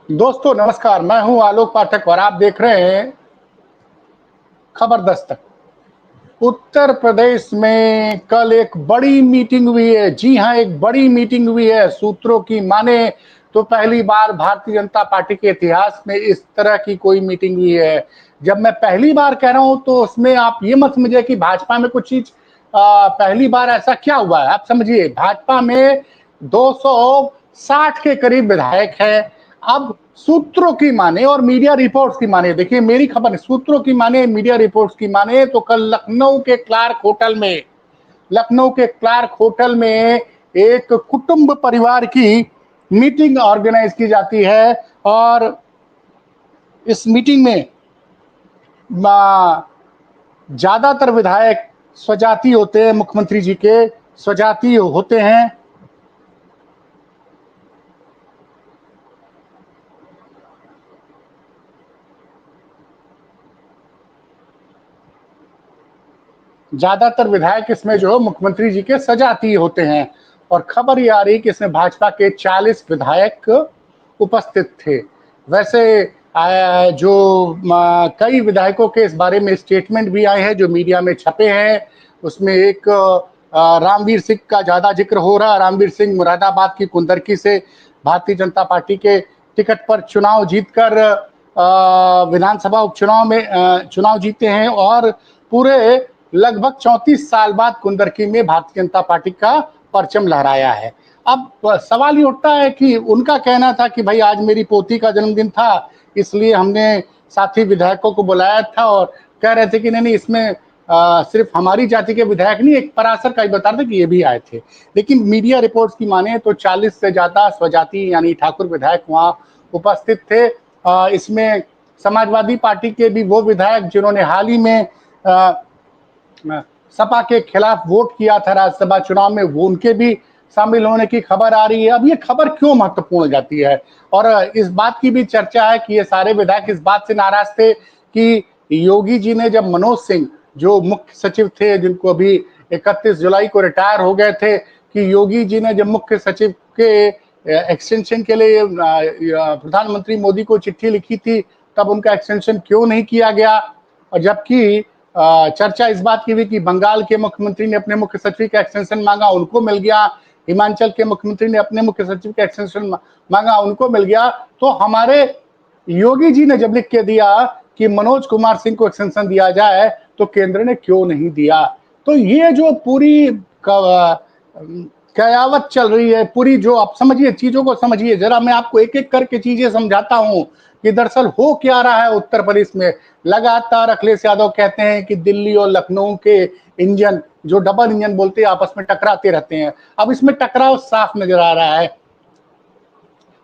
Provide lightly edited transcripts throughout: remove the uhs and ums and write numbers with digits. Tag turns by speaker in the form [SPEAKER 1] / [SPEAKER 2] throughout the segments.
[SPEAKER 1] दोस्तों नमस्कार, मैं हूं आलोक पाठक और आप देख रहे हैं खबर दस्तक। उत्तर प्रदेश में कल एक बड़ी मीटिंग हुई है। जी हां, एक बड़ी मीटिंग हुई है। सूत्रों की माने तो पहली बार भारतीय जनता पार्टी के इतिहास में इस तरह की कोई मीटिंग हुई है। जब मैं पहली बार कह रहा हूं तो उसमें आप ये मत समझिए कि भाजपा में कुछ चीज पहली बार ऐसा क्या हुआ है। आप समझिए, भाजपा में 260 के करीब विधायक है। अब सूत्रों की माने और मीडिया रिपोर्ट्स की माने, देखिए मेरी खबर, सूत्रों की माने मीडिया रिपोर्ट्स की माने तो कल लखनऊ के क्लार्क होटल में एक कुटुंब परिवार की मीटिंग ऑर्गेनाइज की जाती है और इस मीटिंग में ज्यादातर विधायक स्वजाति होते हैं, मुख्यमंत्री जी के स्वजाति होते हैं। ज्यादातर विधायक इसमें जो मुख्यमंत्री जी के सजातीय होते हैं और खबर ये आ रही कि इसमें भाजपा के 40 विधायक उपस्थित थे। वैसे जो कई विधायकों के इस बारे में स्टेटमेंट भी आए हैं जो मीडिया में छपे हैं। उसमें एक रामवीर सिंह का ज्यादा जिक्र हो रहा है। रामवीर सिंह मुरादाबाद की कुंदरकी से भारतीय जनता पार्टी के टिकट पर चुनाव जीतकर विधानसभा उपचुनाव में चुनाव जीते हैं और पूरे लगभग 34 साल बाद कुंदरकी में भारतीय जनता पार्टी का परचम लहराया है। अब सवाल ये उठता है कि उनका कहना था कि भाई आज मेरी पोती का जन्मदिन था, इसलिए हमने साथी विधायकों को बुलाया था और कह रहे थे कि नहीं इसमें सिर्फ हमारी जाति के विधायक नहीं, एक पराशर का ही बता रहे थे कि ये भी आए थे। लेकिन मीडिया रिपोर्ट्स की माने तो 40 से ज्यादा स्वजाति यानी ठाकुर विधायक वहां उपस्थित थे। इसमें समाजवादी पार्टी के भी वो विधायक जिन्होंने हाल ही में सपा के खिलाफ वोट किया था राज्यसभा चुनाव में, वो उनके भी शामिल होने की खबर आ रही है। अब ये खबर क्यों महत्वपूर्ण हो जाती है और इस बात की भी चर्चा है कि ये सारे विधायक इस बात से नाराज थे कि योगी जी ने जब मनोज सिंह जो मुख्य सचिव थे, जिनको अभी 31 जुलाई को रिटायर हो गए थे, कि योगी जी ने जब मुख्य सचिव के एक्सटेंशन के लिए प्रधानमंत्री मोदी को चिट्ठी लिखी थी, तब उनका एक्सटेंशन क्यों नहीं किया गया। और जबकि चर्चा इस बात की भी कि बंगाल के मुख्यमंत्री ने अपने मुख्य सचिव का एक्सटेंशन मांगा, उनको मिल गया। हिमाचल के मुख्यमंत्री ने अपने मुख्य सचिव का एक्सटेंशन मांगा, उनको मिल गया। तो हमारे योगी जी ने जब लिख के दिया कि मनोज कुमार सिंह को एक्सटेंशन दिया जाए, तो केंद्र ने क्यों नहीं दिया। तो ये जो पूरी कयावत चल रही है, पूरी जो आप समझिए, चीजों को समझिए जरा। मैं आपको एक एक करके चीजें समझाता हूं कि दरअसल हो क्या रहा है उत्तर प्रदेश में। लगातार अखिलेश यादव कहते हैं कि दिल्ली और लखनऊ के इंजन, जो डबल इंजन बोलते हैं, आपस में टकराते रहते हैं। अब इसमें टकराव साफ नजर आ रहा है।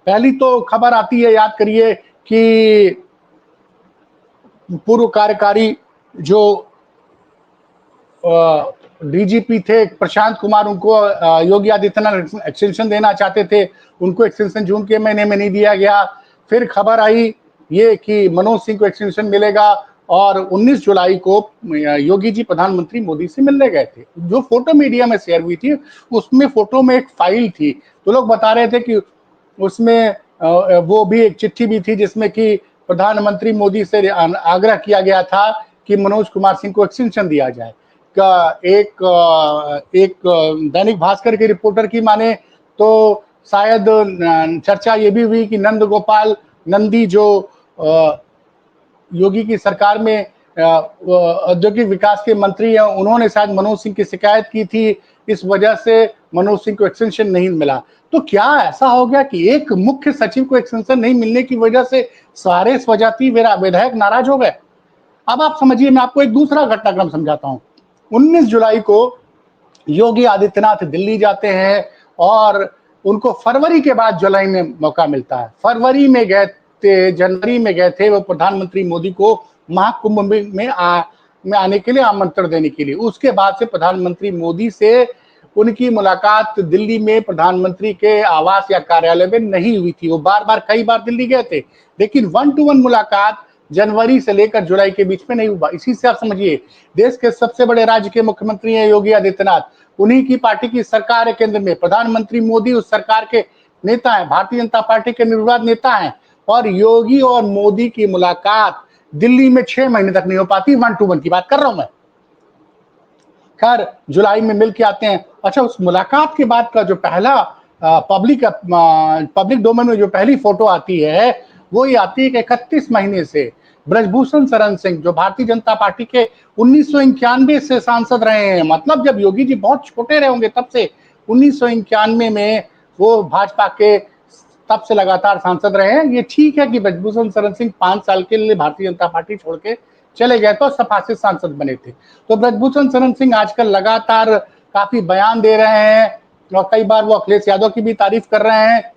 [SPEAKER 1] पहली तो खबर आती है, याद करिए, कि पूर्व कार्यकारी जो डीजीपी थे प्रशांत कुमार, उनको योगी आदित्यनाथ एक्सटेंशन देना चाहते थे, उनको एक्सटेंशन जून के महीने में नहीं दिया गया। फिर खबर आई ये कि मनोज सिंह को एक्सटेंशन मिलेगा और 19 जुलाई को योगी जी प्रधानमंत्री मोदी से मिलने गए थे। जो फोटो मीडिया में शेयर हुई थी, उसमें फोटो में एक फाइल थी, तो लोग बता रहे थे कि उसमें वो भी एक चिट्ठी भी थी जिसमें कि प्रधानमंत्री मोदी से आग्रह किया गया था कि मनोज कुमार सिंह को एक्सटेंशन दिया जाए। एक दैनिक भास्कर के रिपोर्टर की माने तो शायद चर्चा ये भी हुई कि नंद गोपाल नंदी जो योगी की सरकार में औद्योगिक विकास के मंत्री हैं, उन्होंने शायद मनोज सिंह की शिकायत की थी, इस वजह से मनोज सिंह को एक्सटेंशन नहीं मिला। तो क्या ऐसा हो गया कि एक मुख्य सचिव को एक्सटेंशन नहीं मिलने की वजह से सारे स्वजाति विधायक नाराज हो गए। अब आप समझिए, मैं आपको एक दूसरा घटनाक्रम समझाता हूं। 19 जुलाई को योगी आदित्यनाथ दिल्ली जाते हैं और उनको फरवरी के बाद जुलाई में मौका मिलता है। फरवरी में गए थे, जनवरी में गए थे वो प्रधानमंत्री मोदी को महाकुंभ में आने के लिए आमंत्रण देने के लिए। उसके बाद से प्रधानमंत्री मोदी से उनकी मुलाकात दिल्ली में प्रधानमंत्री के आवास या कार्यालय में नहीं हुई थी। वो बार बार कई बार दिल्ली गए थे, लेकिन 1-to-1 मुलाकात जनवरी से लेकर जुलाई के बीच में नहीं हुआ। इसी से आप समझिए, देश के सबसे बड़े राज्य के मुख्यमंत्री हैं योगी आदित्यनाथ, उन्हीं की पार्टी की सरकार है केंद्र में, प्रधानमंत्री मोदी उस सरकार के नेता हैं, भारतीय जनता पार्टी के निर्विवाद नेता हैं। और योगी और मोदी की मुलाकात दिल्ली में 6 महीने तक नहीं हो पाती। 1-to-1 की बात कर रहा हूं मैं। खैर जुलाई में मिल के आते हैं। अच्छा, उस मुलाकात के बाद का जो पहला पब्लिक डोमेन में जो पहली फोटो आती है, वो ये आती है कि 31 महीने से ब्रजभूषण शरण सिंह, जो भारतीय जनता पार्टी के 1991 से सांसद रहे हैं, मतलब जब योगी जी बहुत छोटे रहे होंगे तब से 1991 में वो भाजपा के तब से लगातार सांसद रहे हैं। ये ठीक है कि ब्रजभूषण शरण सिंह 5 साल के लिए भारतीय जनता पार्टी छोड़ के चले गए तो सपा से सांसद बने थे। तो ब्रजभूषण शरण सिंह आजकल लगातार काफी बयान दे रहे हैं और कई बार वो अखिलेश यादव की भी तारीफ कर रहे हैं।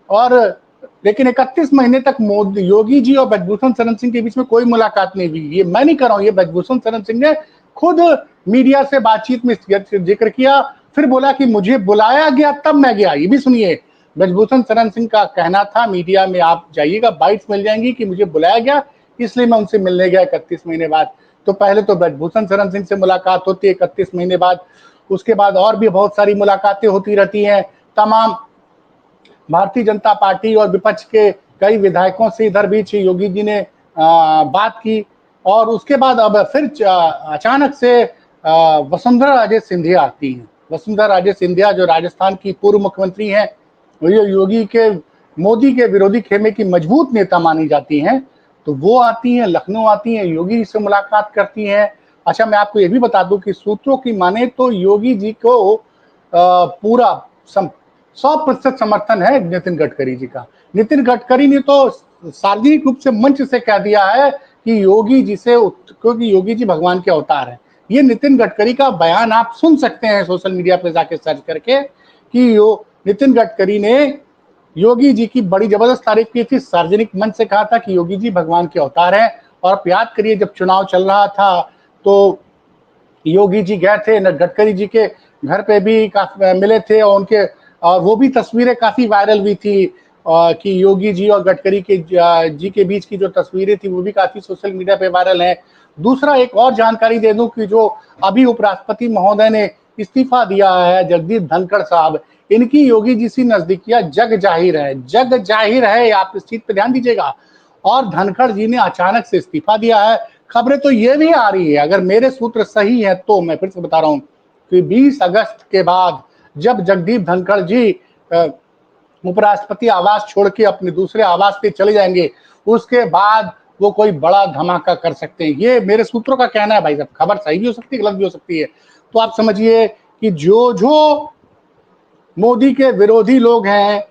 [SPEAKER 1] और लेकिन 31 महीने तक मोदी, योगी जी और ब्रजभूषण शरण सिंह के बीच में कोई मुलाकात नहीं हुई। ये मैं नहीं कर रहा हूं, ये ब्रजभूषण शरण सिंह ने खुद मीडिया से बातचीत में जिक्र किया, फिर बोला कि मुझे बुलाया गया तब मैं गया। ये भी सुनिए, ब्रजभूषण शरण सिंह का कहना था मीडिया में आप जाइएगा, बाइट्स मिल जाएंगी, कि मुझे बुलाया गया इसलिए मैं उनसे मिलने गया 31 महीने बाद। तो पहले तो ब्रजभूषण शरण सिंह से मुलाकात होती है 31 महीने बाद, उसके बाद और भी बहुत सारी मुलाकातें होती रहती हैं। तमाम भारतीय जनता पार्टी और विपक्ष के कई विधायकों से इधर बीच योगी जी ने बात की। और उसके बाद अब फिर अचानक से वसुंधरा राजे सिंधिया आती हैं। वसुंधरा राजे सिंधिया जो राजस्थान की पूर्व मुख्यमंत्री हैं, ये योगी के, मोदी के विरोधी खेमे की मजबूत नेता मानी जाती हैं। तो वो आती हैं, लखनऊ आती हैं, योगी से मुलाकात करती हैं। अच्छा, मैं आपको ये भी बता दूं कि सूत्रों की माने तो योगी जी को पूरा 100% समर्थन है नितिन गडकरी जी का। नितिन गडकरी ने तो सार्वजनिक रूप से मंच से कह दिया है कि योगी जी से, क्योंकि योगी जी भगवान के अवतार हैं। ये नितिन गडकरी का बयान आप सुन सकते हैं सोशल मीडिया पे जाके सर्च करके, कि नितिन गडकरी ने योगी जी की बड़ी जबरदस्त तारीफ की थी, सार्वजनिक मंच से कहा था कि योगी जी भगवान के अवतार हैं। और आप याद करिए, जब चुनाव चल रहा था तो योगी जी गए थे गडकरी जी के घर पे भी मिले थे, और उनके, और वो भी तस्वीरें काफी वायरल हुई थी कि योगी जी और गडकरी के जी के बीच की जो तस्वीरें थी वो भी काफी सोशल मीडिया पे वायरल है। दूसरा, एक और जानकारी दे दूं कि जो अभी उपराष्ट्रपति महोदय ने इस्तीफा दिया है, जगदीप धनखड़ साहब, इनकी योगी जी से नजदीकियां जग जाहिर है, जग जाहिर है, आप इस चीज पे ध्यान दीजिएगा। और धनखड़ जी ने अचानक से इस्तीफा दिया है। खबरें तो ये भी आ रही है, अगर मेरे सूत्र सही है तो, मैं फिर से बता रहा हूं कि 20 अगस्त के बाद जब जगदीप धनखड़ जी उपराष्ट्रपति आवास छोड़ के अपने दूसरे आवास पे चले जाएंगे, उसके बाद वो कोई बड़ा धमाका कर सकते हैं। ये मेरे सूत्रों का कहना है भाई साहब, खबर सही भी हो सकती है, गलत भी हो सकती है। तो आप समझिए कि जो जो मोदी के विरोधी लोग हैं,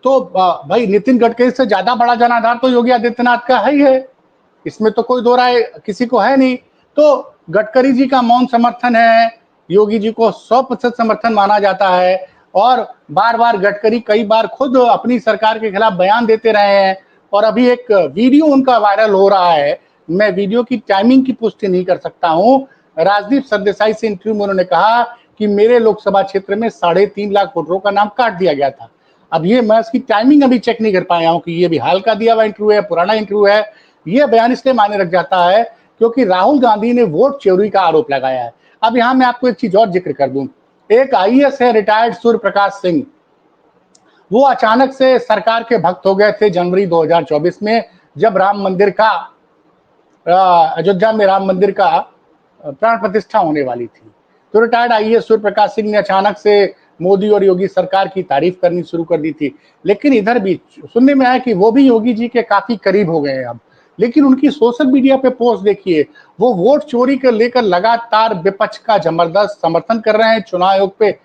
[SPEAKER 1] तो भाई नितिन गडकरी से ज्यादा बड़ा जनाधार तो योगी आदित्यनाथ का है ही है, इसमें तो कोई दो राय किसी को है नहीं। तो गडकरी जी का मौन समर्थन है, योगी जी को 100% समर्थन माना जाता है। और बार बार गडकरी कई बार खुद अपनी सरकार के खिलाफ बयान देते रहे हैं। और अभी एक वीडियो उनका वायरल हो रहा है, मैं वीडियो की टाइमिंग की पुष्टि नहीं कर सकता हूं। राजदीप सरदेसाई से इंटरव्यू में उन्होंने कहा कि मेरे लोकसभा क्षेत्र में 3.5 लाख वोटरों का नाम काट दिया गया था। अब ये मैं इसकी टाइमिंग अभी चेक नहीं कर पाया हूं कि ये भी हाल का दिया हुआ इंटरव्यू है, पुराना इंटरव्यू है। ये बयान इसलिए मायने रख जाता है क्योंकि राहुल गांधी ने वोट चोरी का आरोप लगाया है। अब यहां मैं आपको एक चीज और जिक्र कर दूं, एक आईएएस है रिटायर्ड सूर्य प्रकाश सिंह, वो अचानक से सरकार के भक्त हो गए थे जनवरी 2024 में, जब राम मंदिर का अयोध्या में राम मंदिर का प्राण प्रतिष्ठा होने वाली थी। तो रिटायर्ड आईएएस सूर्य प्रकाश सिंह ने अचानक से मोदी और योगी सरकार की तारीफ करनी शुरू कर दी थी। लेकिन इधर भी सुनने में आया कि वो भी योगी जी के काफी करीब हो गए हैं अब। लेकिन उनकी सोशल मीडिया पे पोस्ट देखिए, वो वोट चोरी को लेकर लगातार विपक्ष का जबरदस्त समर्थन कर रहे हैं, चुनाव आयोग पे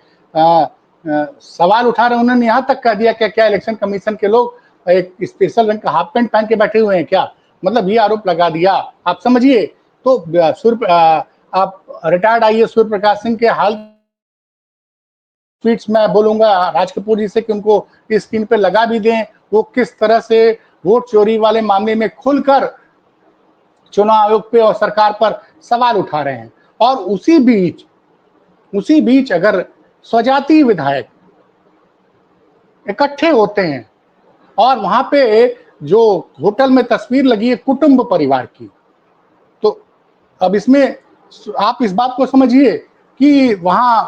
[SPEAKER 1] सवाल उठा रहे हैं। उन्होंने यहाँ तक कह दिया कि क्या इलेक्शन कमीशन के लोग एक स्पेशल रंग का हाफ पैंट पहन के बैठे हुए हैं क्या, मतलब ये आरोप लगा दिया। आप समझिए, तो आप रिटायर्ड आईएएस सूर्य प्रकाश सिंह के हाल ट्वीट्स में बोलूंगा राज कपूर जी से कि उनको स्क्रीन पे लगा भी दें, वो किस तरह से वोट चोरी वाले मामले में खुलकर चुनाव आयोग पे और सरकार पर सवाल उठा रहे हैं। और उसी बीच अगर स्वजातीय विधायक इकट्ठे होते हैं और वहां पे जो होटल में तस्वीर लगी है कुटुंब परिवार की, तो अब इसमें आप इस बात को समझिए कि वहां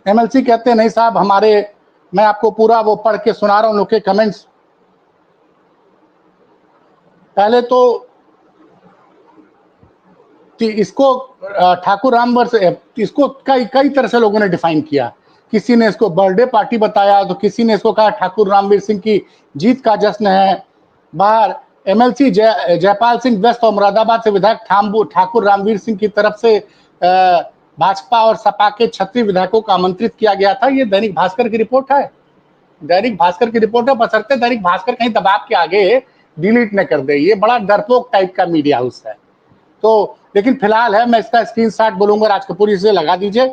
[SPEAKER 1] एमएलसी कहते हैं नहीं साहब हमारे, मैं आपको पूरा वो पढ़ के सुना रहा हूं लोग के कमेंट्स। पहले तो इसको ठाकुर रामवर से इसको कई कई तरह से लोगों ने डिफाइन किया। किसी ने इसको बर्थडे पार्टी बताया, तो किसी ने इसको कहा ठाकुर रामवीर सिंह की जीत का जश्न है। बाहर एमएलसी जयपाल सिंह व्यस्त और मुरादाबाद से विधायक ठाकुर रामवीर सिंह की तरफ से भाजपा और सपा के 36 विधायकों को आमंत्रित किया गया था। ये दैनिक भास्कर की रिपोर्ट है। दैनिक भास्कर की रिपोर्ट है, बशर्ते दैनिक भास्कर कहीं दबाव के आगे डिलीट न कर दे। ये बड़ा डरपोक टाइप का मीडिया हाउस है। तो लेकिन फिलहाल है, मैं इसका स्क्रीनशॉट बोलूंगा, राज कपूर इसे लगा दीजिए।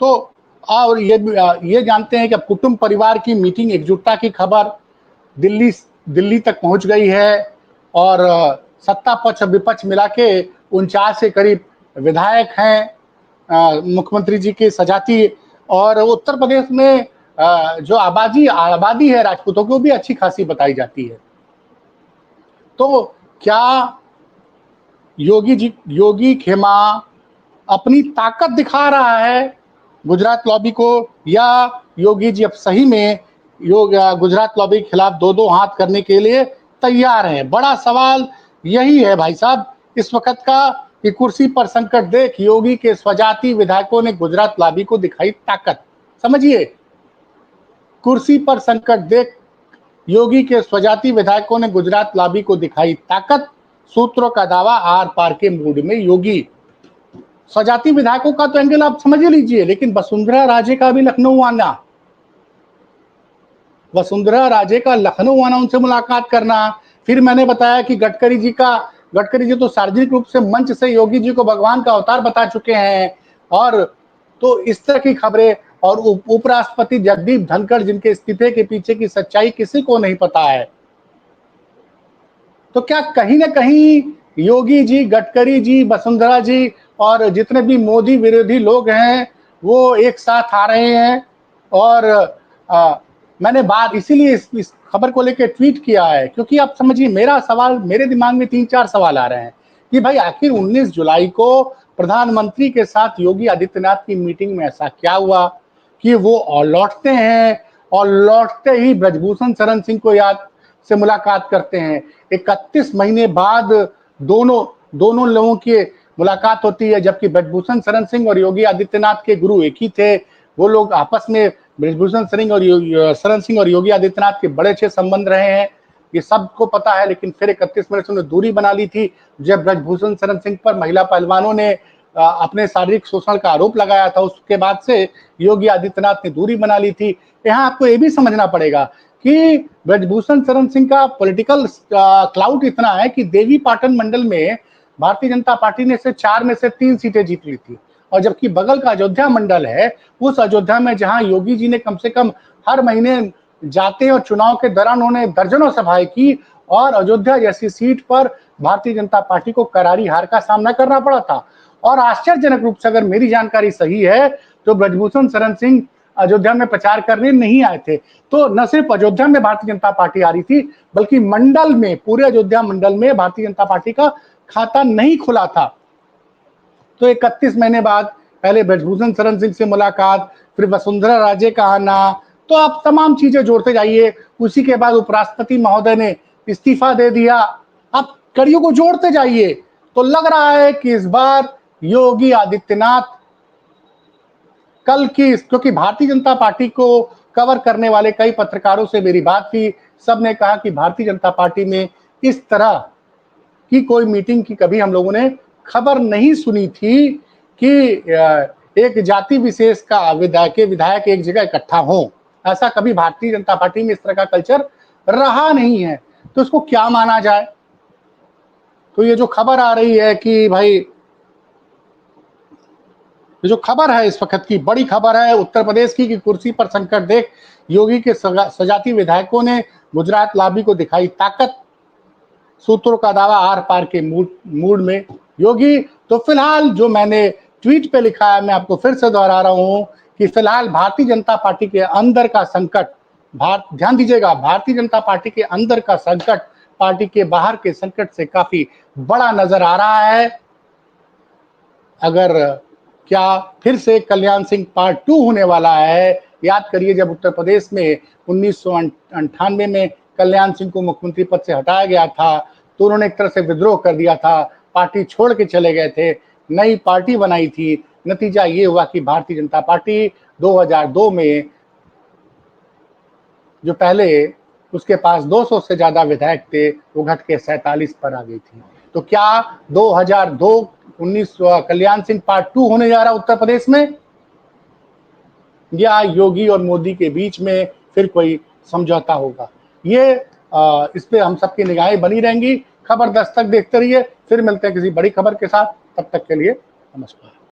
[SPEAKER 1] तो और ये जानते हैं कि अब कुटुंब परिवार की मीटिंग एकजुटता की खबर दिल्ली दिल्ली तक पहुंच गई है और सत्ता पक्ष और विपक्ष मिला के 49 के करीब विधायक हैं मुख्यमंत्री जी की सजाती। और उत्तर प्रदेश में जो आबादी है राजपूतों की, वो भी अच्छी खासी बताई जाती है। तो क्या योगी खेमा अपनी ताकत दिखा रहा है गुजरात लॉबी को, या योगी जी अब सही में गुजरात लॉबी के खिलाफ दो हाथ करने के लिए तैयार हैं? बड़ा सवाल यही है भाई साहब इस वक्त का, कि कुर्सी पर संकट देख योगी के स्वजाति विधायकों ने गुजरात लॉबी को दिखाई ताकत। समझिए, कुर्सी पर संकट देख योगी के स्वजाति विधायकों ने गुजरात लॉबी को दिखाई ताकत, सूत्रों का दावा, आर पार के मूड में योगी। स्वजाति विधायकों का तो एंगल आप समझ लीजिए, लेकिन वसुंधरा राजे का भी लखनऊ आना, वसुंधरा राजे का लखनऊ आना, उनसे मुलाकात करना। फिर मैंने बताया कि गडकरी जी तो सार्वजनिक रूप से मंच से योगी जी को भगवान का अवतार बता चुके हैं। और तो इस तरह की खबरें, और उपराष्ट्रपति जगदीप धनखड़ जिनके इस्तीफे के पीछे की सच्चाई किसी को नहीं पता है। तो क्या कहीं ना कहीं योगी जी, गडकरी जी, वसुंधरा जी और जितने भी मोदी विरोधी लोग हैं वो एक साथ आ रहे हैं? और मैंने बात इसीलिए इस खबर को लेकर ट्वीट किया है, क्योंकि आप समझिए, मेरे दिमाग में 3-4 सवाल आ रहे हैं कि भाई आखिर 19 जुलाई को प्रधानमंत्री के साथ योगी आदित्यनाथ की मीटिंग में ऐसा क्या हुआ कि वो और लौटते हैं, और लौटते ही ब्रजभूषण शरण सिंह को याद से मुलाकात करते हैं। 31 महीने बाद दोनों लोगों की मुलाकात होती है, जबकि ब्रजभूषण शरण सिंह और योगी आदित्यनाथ के गुरु एक ही थे। वो लोग आपस में, ब्रजभूषण शरण सिंह और योगी आदित्यनाथ के बड़े अच्छे संबंध रहे हैं, ये सबको पता है। लेकिन फिर 31 मई से उन्होंने दूरी बना ली थी, जब ब्रजभूषण शरण सिंह पर महिला पहलवानों ने अपने शारीरिक शोषण का आरोप लगाया था। उसके बाद से योगी आदित्यनाथ ने दूरी बना ली थी। यहाँ आपको ये भी समझना पड़ेगा कि ब्रजभूषण शरण सिंह का पॉलिटिकल क्लाउड इतना है कि देवी पाटन मंडल में भारतीय जनता पार्टी ने से 4 में से 3 सीटें जीत ली थी। और जबकि बगल का अयोध्या मंडल है, उस अयोध्या में जहां योगी जी ने कम से कम हर महीने जाते और चुनाव के दौरान उन्होंने दर्जनों सभाएं की, और अयोध्या जैसी सीट पर भारतीय जनता पार्टी को करारी हार का सामना करना पड़ा था। और आश्चर्यजनक रूप से, अगर मेरी जानकारी सही है, तो ब्रजभूषण शरण सिंह अयोध्या में प्रचार करने नहीं आए थे। तो न सिर्फ अयोध्या में भारतीय जनता पार्टी आ रही थी, बल्कि मंडल में, पूरे अयोध्या मंडल में भारतीय जनता पार्टी का खाता नहीं खुला था। तो 31 महीने बाद पहले ब्रजभूषण शरण सिंह से मुलाकात, फिर वसुंधरा राजे का आना, तो आप तमाम चीजें जोड़ते जाइए। उसी के बाद उपराष्ट्रपति महोदय ने इस्तीफा दे दिया। आप कड़ियों को जोड़ते जाइए, तो लग रहा है कि इस बार योगी आदित्यनाथ कल की, क्योंकि भारतीय जनता पार्टी को कवर करने वाले कई पत्रकारों से मेरी बात थी, सबने कहा कि भारतीय जनता पार्टी में इस तरह की कोई मीटिंग की कभी हम लोगों ने खबर नहीं सुनी थी कि एक जाति विशेष का विधायक एक जगह इकट्ठा हो। ऐसा कभी भारतीय जनता पार्टी में इस तरह का कल्चर रहा नहीं है। तो इसको क्या माना जाए? तो ये जो खबर आ रही है कि भाई, ये जो खबर है इस वक्त की बड़ी खबर है उत्तर प्रदेश की, कि कुर्सी पर संकट देख योगी के सजाती विधायकों ने गुजरात लॉबी को दिखाई ताकत, सूत्रों का दावा, आर पार के मूड में योगी। तो फिलहाल जो मैंने ट्वीट पे लिखा है, मैं आपको फिर से दोहरा रहा हूं कि फिलहाल भारतीय जनता पार्टी के अंदर का संकट, ध्यान दीजिएगा, भारतीय जनता पार्टी के अंदर का संकट पार्टी के बाहर के संकट से काफी बड़ा नजर आ रहा है। अगर क्या फिर से कल्याण सिंह पार्ट 2 होने वाला है? याद करिए, जब उत्तर प्रदेश में 1998 में कल्याण सिंह को मुख्यमंत्री पद से हटाया गया था तो उन्होंने एक तरह से विद्रोह कर दिया था, पार्टी छोड़ के चले गए थे, नई पार्टी बनाई थी। नतीजा ये हुआ कि भारतीय जनता पार्टी 2002 में जो पहले उसके पास 200 से ज्यादा विधायक थे, वो घट के 47 पर आ गई थी। तो क्या 2002 19 कल्याण सिंह पार्ट 2 होने जा रहा उत्तर प्रदेश में, या योगी और मोदी के बीच में फिर कोई समझौता होगा? ये इस पे हम सबकी निगाहें बनी रहेंगी। खबर दस्तक देखते रहिए, फिर मिलते हैं किसी बड़ी खबर के साथ। तब तक के लिए नमस्कार।